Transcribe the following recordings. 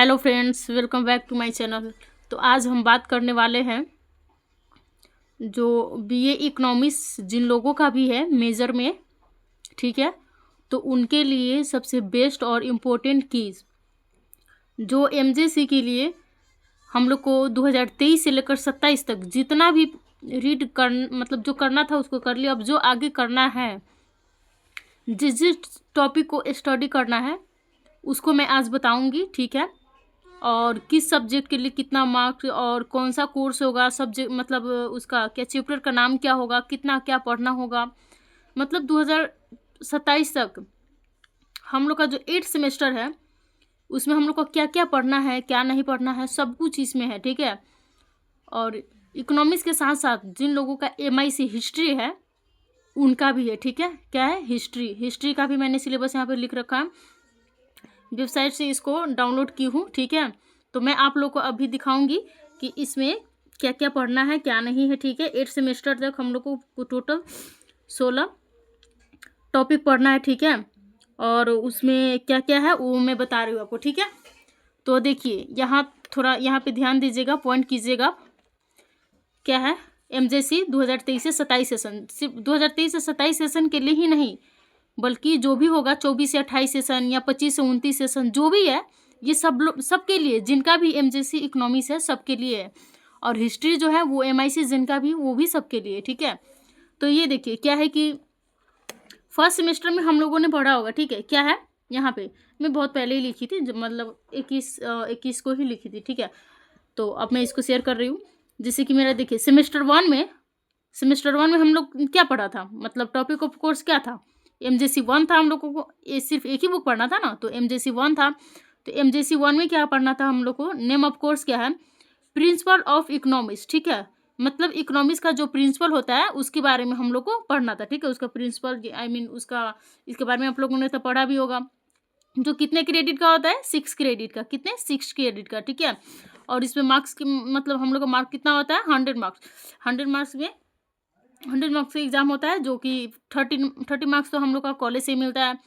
Hello friends, welcome back to my channel. तो आज हम बात करने वाले हैं जो बीए इकोनॉमिक्स जिन लोगों का भी है मेजर में, ठीक है, तो उनके लिए सबसे बेस्ट और इम्पोर्टेंट कीज़ जो एमजेसी के लिए हम लोग को 2023 से लेकर 27 तक जितना भी रीड कर मतलब जो करना था उसको कर लिया। अब जो आगे करना है, जिस जिस टॉपिक को स्टडी करना है उसको मैं आज बताऊंगी, ठीक है। और किस सब्जेक्ट के लिए कितना मार्क्स और कौन सा कोर्स होगा, सब्जेक्ट मतलब उसका क्या चैप्टर का नाम क्या होगा, कितना क्या पढ़ना होगा, मतलब 2027 तक हम लोग का जो 8 सेमेस्टर है उसमें हम लोग को क्या क्या पढ़ना है, क्या नहीं पढ़ना है, सब कुछ इसमें है, ठीक है। और इकोनॉमिक्स के साथ साथ जिन लोगों का MIC हिस्ट्री है उनका भी है, ठीक है। क्या है? हिस्ट्री का भी मैंने सिलेबस यहाँ पर लिख रखा है, वेबसाइट से इसको डाउनलोड की हूँ, ठीक है। तो मैं आप लोग को अभी दिखाऊंगी कि इसमें क्या क्या पढ़ना है क्या नहीं है, ठीक है। 8 सेमेस्टर तक हम लोग को टोटल 16 टॉपिक पढ़ना है, ठीक है। और उसमें क्या क्या है वो मैं बता रही हूँ आपको, ठीक है। तो देखिए यहाँ थोड़ा यहाँ पे ध्यान दीजिएगा, पॉइंट कीजिएगा। क्या है? MJC 2023 से 27 सेशन, सिर्फ 2023 से 27 सेशन के लिए ही नहीं बल्कि जो भी होगा 24 से 28 सेशन या 25 से 29 सेशन जो भी है, ये सब लोग सबके लिए, जिनका भी MJC इकोनॉमिक्स है सबके लिए है। और हिस्ट्री जो है वो MIC जिनका भी, वो भी सबके लिए, ठीक है। तो ये देखिए क्या है कि फर्स्ट सेमेस्टर में हम लोगों ने पढ़ा होगा, ठीक है। क्या है यहाँ पे, मैं बहुत पहले ही लिखी थी, मतलब 21 को ही लिखी थी, ठीक है। तो अब मैं इसको शेयर कर रही हूँ। जैसे कि मेरा देखिए सेमेस्टर वन में हम लोग क्या पढ़ा था, मतलब टॉपिक ऑफ कोर्स क्या था, MJC 1 था। हम लोगों को ये सिर्फ एक ही बुक पढ़ना था ना, तो MJC 1 था। तो MJC 1 में क्या पढ़ना था हम लोग को, नेम ऑफ कोर्स क्या है, प्रिंसिपल ऑफ इकोनॉमिक्स, ठीक है। मतलब इकोनॉमिक्स का जो प्रिंसिपल होता है उसके बारे में हम लोग को पढ़ना था, ठीक है। उसका प्रिंसिपल उसका इसके बारे में आप लोगों ने तो पढ़ा भी होगा। जो कितने क्रेडिट का होता है, 6 क्रेडिट का, कितने 6 क्रेडिट का, ठीक है। और इसमें मार्क्स की मतलब हम लोग का मार्क कितना होता है, 100 मार्क्स। 100 मार्क्स में 100 मार्क्स का एग्जाम होता है, जो कि 30 मार्क्स तो हम लोग का कॉलेज से ही मिलता है।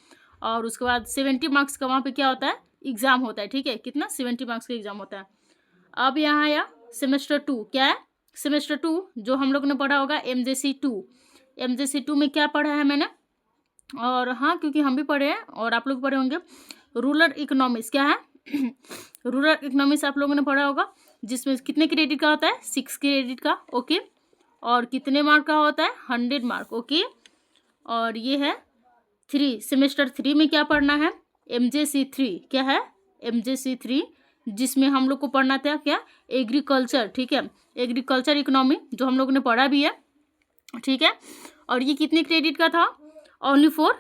और उसके बाद 70 मार्क्स का वहाँ पे क्या होता है, एग्जाम होता है, ठीक है। कितना, 70 मार्क्स का एग्जाम होता है। अब यहाँ आया सेमेस्टर 2, क्या है सेमेस्टर 2 जो हम लोग ने पढ़ा होगा MJC 2 में क्या पढ़ा है मैंने, और हाँ क्योंकि हम भी पढ़े हैं और आप लोग पढ़े होंगे, रूरल इकोनॉमिक्स। क्या है रूरल इकोनॉमिक्स आप लोगों ने पढ़ा होगा, जिसमें कितने क्रेडिट का होता है, 6 क्रेडिट का, ओके। और कितने मार्क का होता है, 100 मार्क, ओके। और ये है सेमेस्टर 3 में क्या पढ़ना है, MJC 3, क्या है MJC 3, जिसमें हम लोग को पढ़ना था क्या, एग्रीकल्चर, ठीक है। एग्रीकल्चर इकोनॉमी जो हम लोग ने पढ़ा भी है, ठीक है। और ये कितने क्रेडिट का था, ओनली फॉर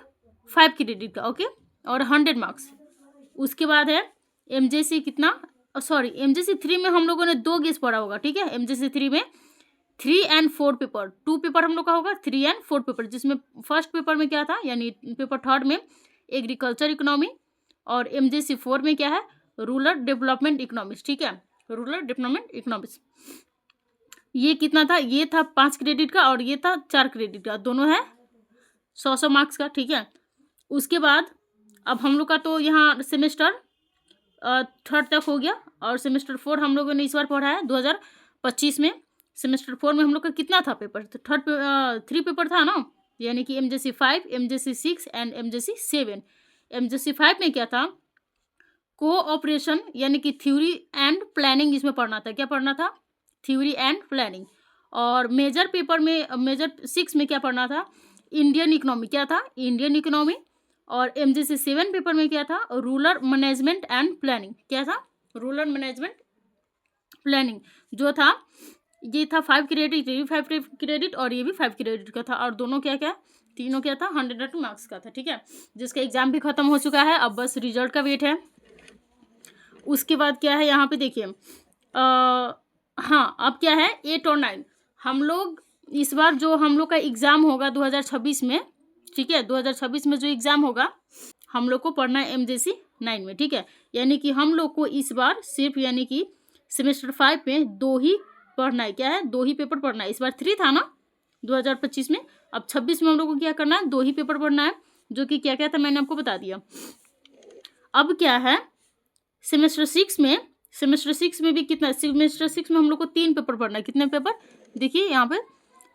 5 क्रेडिट का, ओके। और 100 मार्क्स। उसके बाद है MJC कितना, MJC 3 में हम लोगों ने 2 गेस पढ़ा होगा, ठीक है। MJC 3 में 3 and 4 पेपर, 2 पेपर हम लोग का होगा, 3 and 4 पेपर, जिसमें फर्स्ट पेपर में क्या था, यानी पेपर 3 में एग्रीकल्चर इकोनॉमी, और MJC 4 में क्या है, रूरल डेवलपमेंट इकोनॉमिक्स, ठीक है। रूरल डेवलपमेंट इकोनॉमिक्स ये कितना था, ये था 5 क्रेडिट का और ये था 4 क्रेडिट का, दोनों है 100 मार्क्स का, ठीक है। उसके बाद अब हम लोग का तो यहाँ सेमेस्टर 3rd तक हो गया, और सेमेस्टर 4 हम लोगों ने इस बार पढ़ा है 2025 में। सेमेस्टर 4 में हम लोग का कितना था पेपर, तो 3 पेपर था ना, यानी कि MJC 5, MJC 6 and MJC 7। MJC 5 में क्या था, कोऑपरेशन यानी कि थ्योरी एंड प्लानिंग, इसमें पढ़ना था। क्या पढ़ना था, थ्योरी एंड प्लानिंग। और मेजर पेपर में, मेजर 6 में क्या पढ़ना था, इंडियन इकोनॉमी, क्या था, इंडियन इकोनॉमी। और MJC 7 पेपर में क्या था, रूरल मैनेजमेंट एंड प्लानिंग, क्या था, रूरल मैनेजमेंट प्लानिंग, जो था ये था 5 क्रेडिट, ये भी 5 क्रेडिट और ये भी 5 क्रेडिट का था। और दोनों क्या क्या, तीनों क्या था, 100 मार्क्स का था, ठीक है। जिसका एग्जाम भी खत्म हो चुका है, अब बस रिजल्ट का वेट है। उसके बाद क्या है यहाँ पे देखिए, हाँ अब क्या है 8 और 9 हम लोग इस बार जो हम लोग का एग्ज़ाम होगा 2026 में, ठीक है। 2026 में जो एग्ज़ाम होगा हम लोग को पढ़ना है MJC 9 में, ठीक है। यानी कि हम लोग को इस बार सिर्फ यानी कि सेमेस्टर 5 में 2 ही पढ़ना है, क्या है, 2 ही पेपर पढ़ना है। इस बार 3 था ना 2025 में, अब 26 में हम लोग को क्या करना है, 2 ही पेपर पढ़ना है, जो कि क्या क्या था मैंने आपको बता दिया। अब क्या है सेमेस्टर सिक्स में भी कितना, सेमेस्टर 6 में हम लोग को 3 पेपर पढ़ना है। कितने पेपर, देखिए यहाँ पे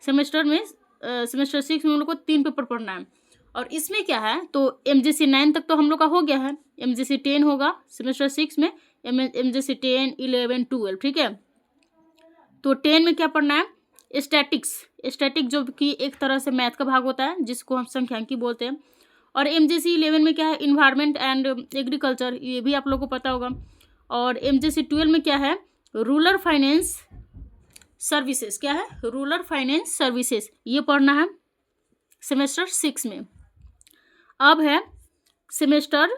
सेमेस्टर 6 में हम लोग को 3 पेपर पढ़ना है। और इसमें क्या है, तो MGC 9 तक तो हम लोग का हो गया है, MGC 10 होगा सेमेस्टर 6 में, MGC 10, 11, 12, ठीक है। तो 10 में क्या पढ़ना है, स्टैटिक जो कि एक तरह से मैथ का भाग होता है, जिसको हम संख्यांकी बोलते हैं। और MGC 11 में क्या है, इन्वायरमेंट एंड एग्रीकल्चर, ये भी आप लोगों को पता होगा। और MGC 12 में क्या है, रूरल फाइनेंस सर्विसेज, क्या है, रूरल फाइनेंस सर्विसेज, ये पढ़ना है सेमेस्टर 6 में। अब है सेमेस्टर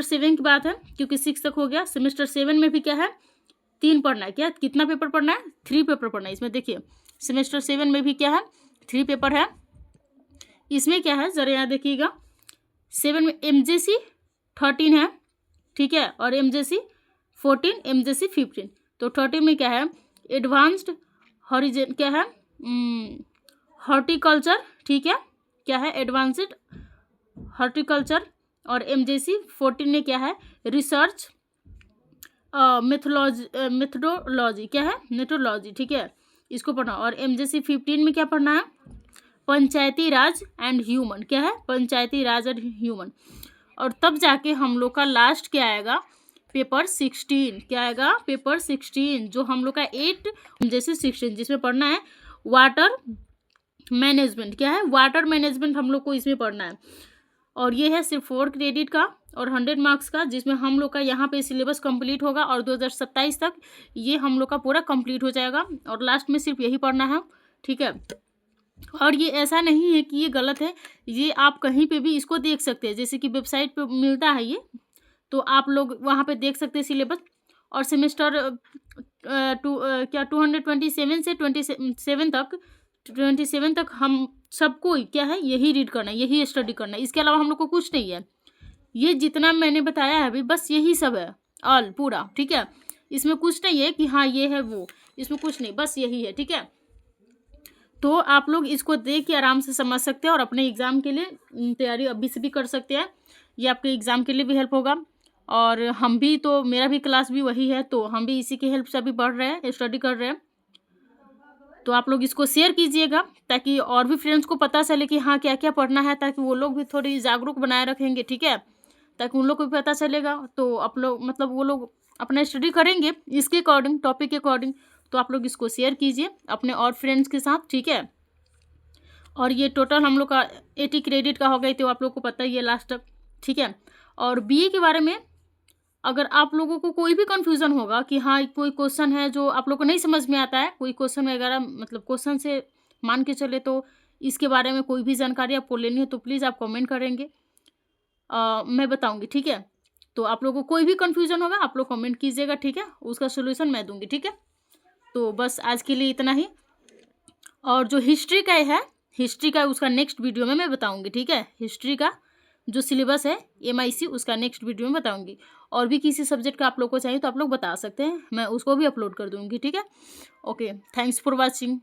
7 की बात है, क्योंकि 6 तक हो गया। सेमेस्टर 7 में भी क्या है, 3 पढ़ना है। क्या, कितना पेपर पढ़ना है, 3 पेपर पढ़ना है। इसमें देखिए सेमेस्टर 7 में भी क्या है, 3 पेपर है। इसमें क्या है, जरा यहाँ देखिएगा, 7 में MGC 13 है, ठीक है, और MGC 14, MGC 15। तो 13 में क्या है, एडवांस्ड हॉरिजन, क्या है, हॉर्टिकल्चर, ठीक है, क्या है, एडवांस्ड हॉर्टिकल्चर। और MGC 14 में क्या है, रिसर्च मेथोडोलॉजी, क्या है, मेथोडोलॉजी, ठीक है, इसको पढ़ना। और MGC 15 में क्या पढ़ना है, पंचायती राज एंड ह्यूमन, क्या है, पंचायती राज एंड ह्यूमन। और तब जाके हम लोग का लास्ट क्या आएगा, पेपर 16, क्या आएगा, पेपर 16, जो हम लोग का 8 MGC 16, जिसमें पढ़ना है वाटर मैनेजमेंट, क्या है, वाटर मैनेजमेंट हम लोग को इसमें पढ़ना है। और ये है सिर्फ 4 क्रेडिट का और 100 मार्क्स का, जिसमें हम लोग का यहाँ पे सिलेबस कंप्लीट होगा और 2027 तक ये हम लोग का पूरा कंप्लीट हो जाएगा। और लास्ट में सिर्फ यही पढ़ना है, ठीक है। और ये ऐसा नहीं है कि ये गलत है, ये आप कहीं पे भी इसको देख सकते हैं, जैसे कि वेबसाइट पे मिलता है ये, तो आप लोग वहाँ पे देख सकते हैं सिलेबस। और सेमेस्टर 227 से 27 तक हम सबको क्या है, यही रीड करना है, यही स्टडी करना है। इसके अलावा हम लोग को कुछ नहीं है। ये जितना मैंने बताया है अभी, बस यही सब है, ऑल पूरा, ठीक है। इसमें कुछ नहीं है कि हाँ ये है वो, इसमें कुछ नहीं, बस यही है, ठीक है। तो आप लोग इसको देख के आराम से समझ सकते हैं और अपने एग्ज़ाम के लिए तैयारी अभी से भी कर सकते हैं। ये आपके एग्ज़ाम के लिए भी हेल्प होगा। और हम भी, तो मेरा भी क्लास भी वही है, तो हम भी इसी की हेल्प से अभी पढ़ रहे हैं, स्टडी कर रहे हैं। तो आप लोग इसको शेयर कीजिएगा, ताकि और भी फ्रेंड्स को पता चले कि हाँ क्या क्या पढ़ना है, ताकि वो लोग भी थोड़ी जागरूक बनाए रखेंगे, ठीक है, ताकि उन लोग को भी पता चलेगा। तो आप लोग मतलब वो लोग अपना स्टडी करेंगे इसके अकॉर्डिंग, टॉपिक के अकॉर्डिंग। तो आप लोग इसको शेयर कीजिए अपने और फ्रेंड्स के साथ, ठीक है। और ये टोटल हम लोग का 80 क्रेडिट का हो गई, तो आप लोग को पता ही है लास्ट तक, ठीक है। और BA के बारे में अगर आप लोगों को कोई भी कन्फ्यूज़न होगा कि हाँ कोई क्वेश्चन है जो आप लोग को नहीं समझ में आता है, कोई क्वेश्चन वगैरह, मतलब क्वेश्चन से मान के चले, तो इसके बारे में कोई भी जानकारी आपको लेनी है तो प्लीज़ आप कमेंट करेंगे, मैं बताऊंगी, ठीक है। तो आप लोगों को कोई भी कन्फ्यूज़न होगा आप लोग कमेंट कीजिएगा, ठीक है, उसका सोल्यूशन मैं दूंगी, ठीक है। तो बस आज के लिए इतना ही। और जो हिस्ट्री का उसका नेक्स्ट वीडियो में मैं बताऊंगी, ठीक है। हिस्ट्री का जो सिलेबस है MIC, उसका नेक्स्ट वीडियो में बताऊंगी। और भी किसी सब्जेक्ट का आप लोग को चाहिए तो आप लोग बता सकते हैं, मैं उसको भी अपलोड कर दूंगी, ठीक है। Okay, thanks for watching.